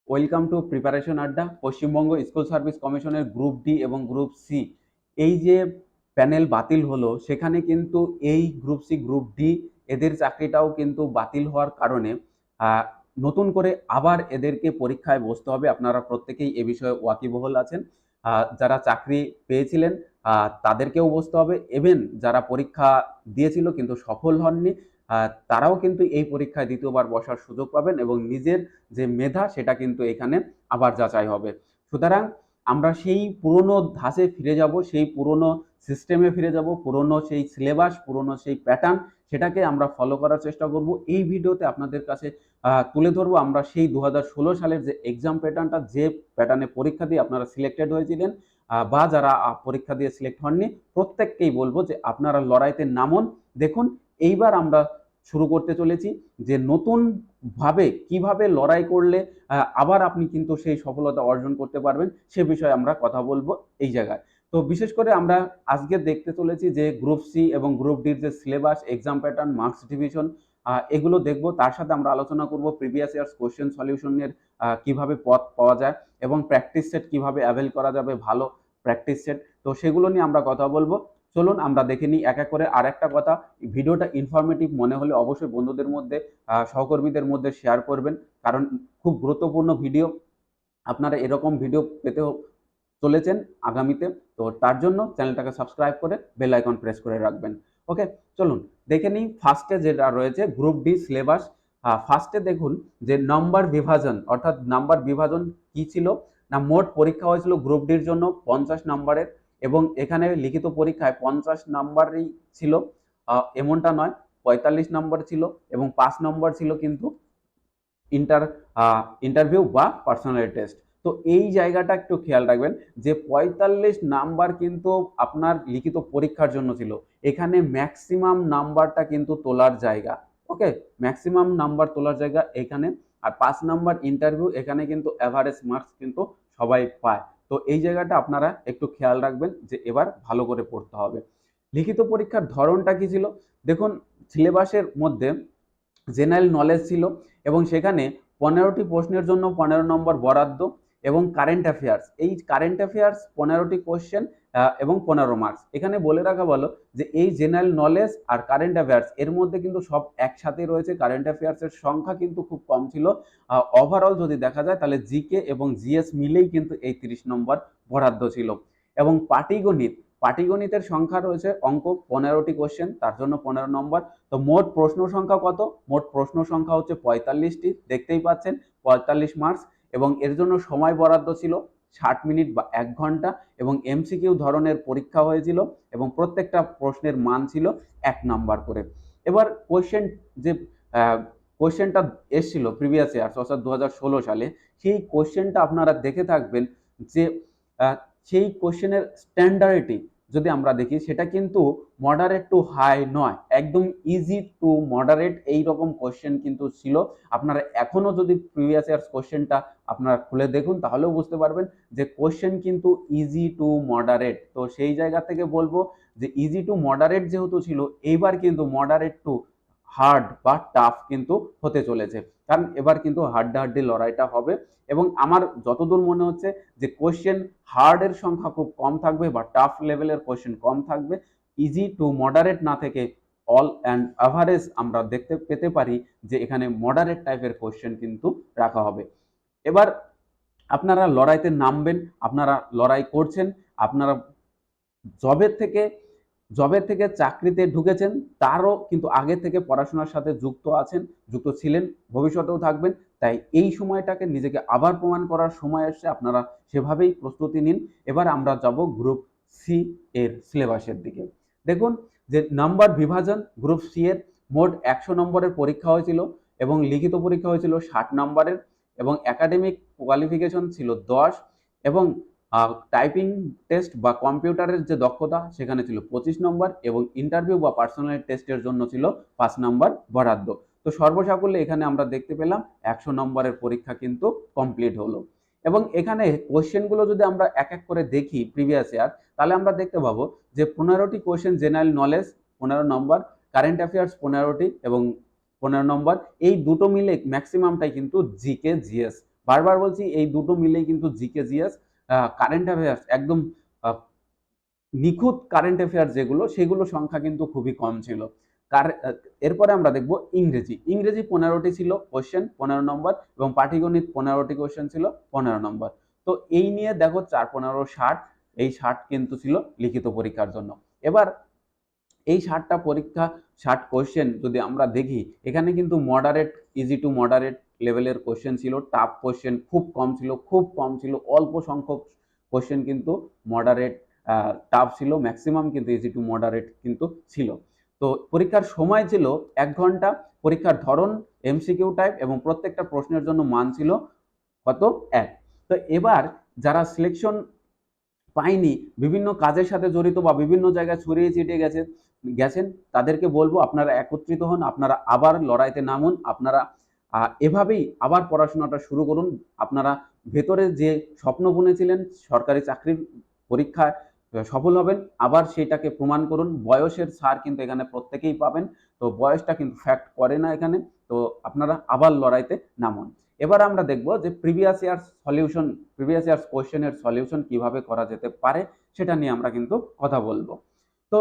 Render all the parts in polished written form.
Welcome to preparation আড্ডা। Paschimbanga school service কমিশনের group D এবং গ্রুপ সি এই যে প্যানেল বাতিল হলো, সেখানে কিন্তু এই গ্রুপ সি গ্রুপ ডি এদের চাকরিটাও কিন্তু বাতিল হওয়ার কারণে আহ, নতুন করে আবার এদেরকে পরীক্ষায় বসতে হবে। আপনারা প্রত্যেকেই এ বিষয়ে ওয়াকিবহল আছেন। যারা চাকরি পেয়েছিলেন তাদেরকেও বসতে হবে, ইভেন যারা পরীক্ষা দিয়েছিল কিন্তু সফল হননি তারাও কিন্তু এই পরীক্ষায় দ্বিতীয়বার বসার সুযোগ পাবেন এবং নিজের যে মেধা সেটা কিন্তু এখানে আবার যাচাই হবে। সুতরাং আমরা সেই পুরনো ধাঁচে ফিরে যাব, সেই পুরনো সিস্টেমে ফিরে যাব, পুরনো সেই সিলেবাস, পুরনো সেই প্যাটার্ন, সেটাকে আমরা ফলো করার চেষ্টা করব। এই ভিডিওতে আপনাদের কাছে তুলে ধরবো আমরা সেই 2016 সালের যে এক্সাম প্যাটার্নটা, যে প্যাটার্নে পরীক্ষা দিয়ে আপনারা সিলেক্টেড হয়েছিলেন বা যারা পরীক্ষা দিয়ে সিলেক্ট হননি, প্রত্যেককেই বলবো যে আপনারা লড়াইতে নামুন। দেখুন, এইবার আমরা শুরু করতে চলেছি যে নতুন ভাবে কিভাবে লড়াই করলে আবার আপনি কিন্তু সেই সফলতা অর্জন করতে পারবেন, সে বিষয়ে আমরা কথা বলবো এই জায়গায়। তো বিশেষ করে আমরা আজকে দেখতে চলেছি যে গ্রুপ সি এবং গ্রুপ ডির যে syllabus, exam pattern, marks division, এগুলো দেখবো। তার সাথে আমরা আলোচনা করব প্রিভিয়াস ইয়ার্স কোশ্চেন সলিউশনের কিভাবে পথ পাওয়া যায় এবং প্র্যাকটিস সেট কিভাবে অ্যাভেল করা যাবে, ভালো প্র্যাকটিস সেট। তো সেগুলো নিয়ে আমরা কথা বলবো। চলুন আমরা দেখে নিই এক এক করে। আর একটা কথা, ভিডিওটা ইনফরমেটিভ মনে হলে অবশ্যই বন্ধুদের মধ্যে, সহকর্মীদের মধ্যে শেয়ার করবেন, কারণ খুব গুরুত্বপূর্ণ ভিডিও। আপনারা এরকম ভিডিও পেতে চলেছেন আগামীতে। তো তার জন্য চ্যানেলটাকে সাবস্ক্রাইব করে বেল আইকন প্রেস করে রাখবেন। ওকে, চলুন দেখে নিই ফার্স্টে যেটা রয়েছে গ্রুপ ডি সিলেবাস। ফার্স্টে দেখুন যে নাম্বার বিভাজন, অর্থাৎ নাম্বার বিভাজন কি ছিল না, মোট পরীক্ষা হয়েছিল গ্রুপ ডির জন্য 50 নাম্বারের এবং এখানে লিখিত পরীক্ষায় 50 নাম্বারই ছিল, এমনটা নয়, 45 নম্বর ছিল এবং 5 নম্বর ছিল কিন্তু ইন্টারভিউ বা পার্সোনাল টেস্ট। তো এই জায়গাটা একটু খেয়াল রাখবেন যে 45 নাম্বার কিন্তু আপনার লিখিত পরীক্ষার জন্য ছিল। এখানে ম্যাক্সিমাম নাম্বারটা কিন্তু তোলার জায়গা। ওকে, ম্যাক্সিমাম নাম্বার তোলার জায়গা এখানে। আর 5 নাম্বার ইন্টারভিউ, এখানে কিন্তু এভারেজ মার্কস কিন্তু সবাই পায়। তো এই জায়গাটা আপনারা একটু খেয়াল রাখবেন যে এবার ভালো করে পড়তে হবে। লিখিত পরীক্ষার ধরনটা কি ছিল দেখুন, সিলেবাসের মধ্যে জেনারেল নলেজ ছিল এবং সেখানে 15টি প্রশ্নের জন্য 15 নম্বর বরাদ্দ এবং কারেন্ট অ্যাফেয়ার্স, এই কারেন্ট অ্যাফেয়ার্স 15টি কোশ্চেন এবং 15 মার্কস। এখানে বলে রাখা ভালো যে এই জেনারেল নলেজ আর কারেন্ট অ্যাফেয়ার্স এর মধ্যে কিন্তু সব একসাথে রয়েছে। কারেন্ট অ্যাফেয়ার্সের সংখ্যা কিন্তু খুব কম ছিল। ওভারঅল যদি দেখা যায় তাহলে জিকে এবং জিএস মিলেই কিন্তু এই 30 নম্বর বরাদ্দ ছিল। এবং পাটিগণিত, পাটিগণিতের সংখ্যা রয়েছে অঙ্ক 15টি কোশ্চেন, তার জন্য 15 নম্বর। তো মোট প্রশ্ন সংখ্যা কত? মোট প্রশ্ন সংখ্যা হচ্ছে 45টি, দেখতেই পাচ্ছেন 45 মার্কস। এবং এর জন্য সময় বরাদ্দ ছিল 60 মিনিট বা 1 ঘন্টা এবং এমসিকিউ ধরনের পরীক্ষা হয়েছিল এবং প্রত্যেকটা প্রশ্নের মান ছিল 1 নাম্বার করে। এবার কোশ্চেন যে কোশ্চেনটা এসেছিল প্রিভিয়াস ইয়ার্স অর্থাৎ 2016 সালে, সেই কোশ্চেনটা আপনারা দেখে থাকবেন যে সেই কোশ্চেনের স্ট্যান্ডার্ডিটি যদি আমরা দেখি সেটা কিন্তু মডারেট টু হাই নয়, একদম ইজি টু মডারেট এইরকম কোশ্চেন কিন্তু ছিল। আপনারা এখনো যদি প্রিভিয়াস ইয়ার্স কোশ্চেনটা আপনারা খুলে দেখুন তাহলেও বুঝতে পারবেন যে কোশ্চেন কিন্তু ইজি টু মডারেট। তো সেই জায়গা থেকে বলবো যে ইজি টু মডারেট যেহেতু ছিল, এইবার কিন্তু মডারেট টু হার্ড বা টাফ কিন্তু হতে চলেছে, কারণ এবার কিন্তু হাড্ডাহাড্ডি লড়াইটা হবে। এবং আমার যতদূর মনে হচ্ছে যে কোশ্চেন হার্ডের সংখ্যা খুব কম থাকবে বা টাফ লেভেলের কোশ্চেন কম থাকবে। ইজি টু মডারেট না থেকে অল অ্যান্ড অ্যাভারেজ আমরা দেখতে পেতে পারি যে এখানে মডারেট টাইপের কোশ্চেন কিন্তু রাখা হবে। এবার আপনারা লড়াইতে নামবেন, আপনারা লড়াই করছেন, আপনারা জবের থেকে চাকরিতে ঢুকেছেন, তারও কিন্তু আগে থেকে পড়াশোনার সাথে যুক্ত আছেন, যুক্ত ছিলেন, ভবিষ্যতেও থাকবেন। তাই এই সময়টাকে নিজেকে আবার প্রমাণ করার সময় এসছে, আপনারা সেভাবেই প্রস্তুতি নিন। এবার আমরা যাব গ্রুপ সি এর সিলেবাসের দিকে। দেখুন যে নাম্বার বিভাজন, গ্রুপ সি এর মোট 100 নম্বরের পরীক্ষা হয়েছিল এবং লিখিত পরীক্ষা হয়েছিল 60 নম্বরের এবং একাডেমিক কোয়ালিফিকেশন ছিল 10 এবং টাইপিং টেস্ট বা কম্পিউটারের যে দক্ষতা সেখানে ছিল 25 নম্বর এবং ইন্টারভিউ বা পার্সোনাল টেস্টের জন্য ছিল 5 নম্বর বরাদ্দ। তো সর্বসাকুল্যে এখানে আমরা দেখতে পেলাম 100 নম্বরের পরীক্ষা কিন্তু কমপ্লিট হলো। এবং এখানে কোশ্চেনগুলো যদি আমরা এক এক করে দেখি প্রিভিয়াস ইয়ার, তাহলে আমরা দেখতে পাবো যে 15টি কোশ্চেন জেনারেল নলেজ 15 নম্বর, কারেন্ট অ্যাফেয়ার্স 15টি এবং 15 নম্বর, এই দুটো মিলে ম্যাক্সিমামটাই কিন্তু জিকে জিএস বারবার বলছি, এই দুটো মিলেই কিন্তু জিকে জিএস কারেন্ট অ্যাফেয়ার্স একদম নিখুঁত কারেন্ট অ্যাফেয়ার্স যেগুলো, সেগুলো সংখ্যা কিন্তু খুবই কম ছিল। এরপরে আমরা দেখব ইংরেজি। ইংরেজি 15টি ছিল কোশ্চেন, 15 নম্বর, এবং পাটিগণিত 15টি কোশ্চেন ছিল, 15 নম্বর। তো এই নিয়ে দেখো 4 15 60, এই 60 কিন্তু ছিল লিখিত পরীক্ষার জন্য। এবার এই 60টা পরীক্ষা, 60 কোশ্চেন যদি আমরা দেখি, এখানে কিন্তু মডারেট, ইজি টু মডারেট লেভেলের কোশ্চেন ছিল, টাফ কোশ্চেন খুব কম ছিল, খুব কম ছিল, অল্প সংখ্যক কোশ্চেন কিন্তু মডারেট টাফ ছিল, ম্যাক্সিমাম কিন্তু ইজি টু মডারেট কিন্তু ছিল। তো পরীক্ষার সময় ছিল 1 ঘন্টা, পরীক্ষার ধরন এমসিকিউ টাইপ, এবং প্রত্যেকটা প্রশ্নের জন্য মান ছিল কত 1। তো এবার যারা সিলেকশন পায়নি, বিভিন্ন কাজের সাথে জড়িত বা বিভিন্ন জায়গায় ছড়িয়ে ছিটিয়ে গেছেন, তাদেরকে বলবো আপনারা একত্রিত হন, আপনারা আবার লড়াইতে নামুন, আপনারা এভাবেই আবার পড়াশোনাটা শুরু করুন। আপনারা ভেতরে যে স্বপ্ন বুনেছিলেন সরকারি চাকরির পরীক্ষায় সফল হবেন, আবার সেটাকে প্রমাণ করুন। বয়সের ছাড় কিন্তু এখানে প্রত্যেকেই পাবেন, তো বয়সটা কিন্তু ফ্যাক্ট করে না এখানে। তো আপনারা আবার লড়াইতে নামুন। এবার আমরা দেখব যে প্রিভিয়াস ইয়ার্স কোশ্চেনের সলিউশন কিভাবে করা যেতে পারে, সেটা নিয়ে আমরা কিন্তু কথা বলবো। তো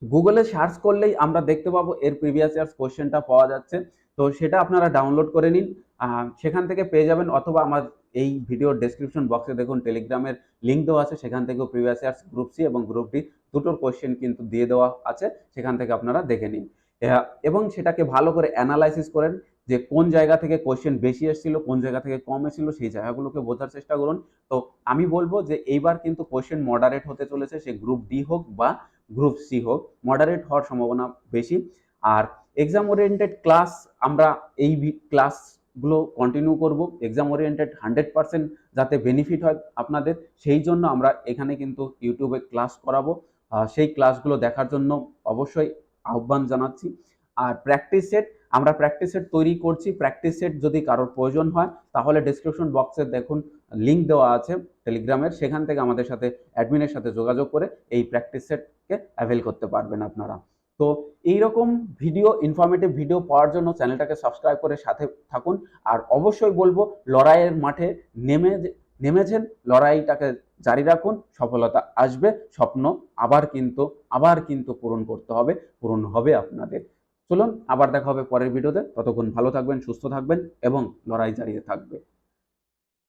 গুগলে সার্চ করলেই আমরা দেখতে পাবো এর প্রিভিয়াস ইয়ার্স কোশ্চেনটা পাওয়া যাচ্ছে। তো সেটা আপনারা ডাউনলোড করে নিন, সেখান থেকে পেয়ে যাবেন, অথবা আমার এই ভিডিওর ডেসক্রিপশন বক্সে দেখুন টেলিগ্রামের লিঙ্ক দেওয়া আছে, সেখান থেকেও প্রিভিয়াস ইয়ার্স গ্রুপ সি এবং গ্রুপ ডি দুটোর কোশ্চেন কিন্তু দিয়ে দেওয়া আছে, সেখান থেকে আপনারা দেখে নিন এবং সেটাকে ভালো করে অ্যানালাইসিস করেন যে কোন জায়গা থেকে কোশ্চেন বেশি এসেছিল, কোন জায়গা থেকে কম এসেছিল, সেই জায়গাগুলোকে বোঝার চেষ্টা করুন। তো আমি বলবো যে এইবার কিন্তু কোশ্চেন মডারেট হতে চলেছে, সে গ্রুপ ডি হোক বা গ্রুপ সি হোক, মডারেট হওয়ার সম্ভাবনা বেশি। আর এক্সাম ওরিয়েন্টেড ক্লাস আমরা এই ক্লাসগুলো কন্টিনিউ করব। এক্সাম ওরিয়েন্টেড 100% যাতে বেনিফিট হয় আপনাদের, সেই জন্য আমরা এখানে কিন্তু ইউটিউবে ক্লাস করাবো। সেই ক্লাসগুলো দেখার জন্য অবশ্যই আহ্বান জানাচ্ছি। আর প্র্যাকটিস সেট, আমরা প্র্যাকটিস সেট তৈরি করছি। প্র্যাকটিস সেট যদি কারোর প্রয়োজন হয় তাহলে ডেসক্রিপশন বক্সে দেখুন লিঙ্ক দেওয়া আছে টেলিগ্রামের, সেখান থেকে আমাদের সাথে অ্যাডমিনের সাথে যোগাযোগ করে এই প্র্যাকটিস সেটকে অ্যাভেল করতে পারবেন আপনারা। তো এইরকম ভিডিও, ইনফরমেটিভ ভিডিও পাওয়ার জন্য চ্যানেলটাকে সাবস্ক্রাইব করে সাথে থাকুন। আর অবশ্যই বলবো, লড়াইয়ের মাঠে নেমেছেন, লড়াইটাকে জারি রাখুন, সফলতা আসবে। স্বপ্ন আবার কিন্তু পূরণ করতে হবে, পূরণ হবে আপনাদের। চলুন আবার দেখা হবে পরের ভিডিওতে, ততক্ষণ ভালো থাকবেন, সুস্থ থাকবেন এবং লড়াই জারি থাকবে।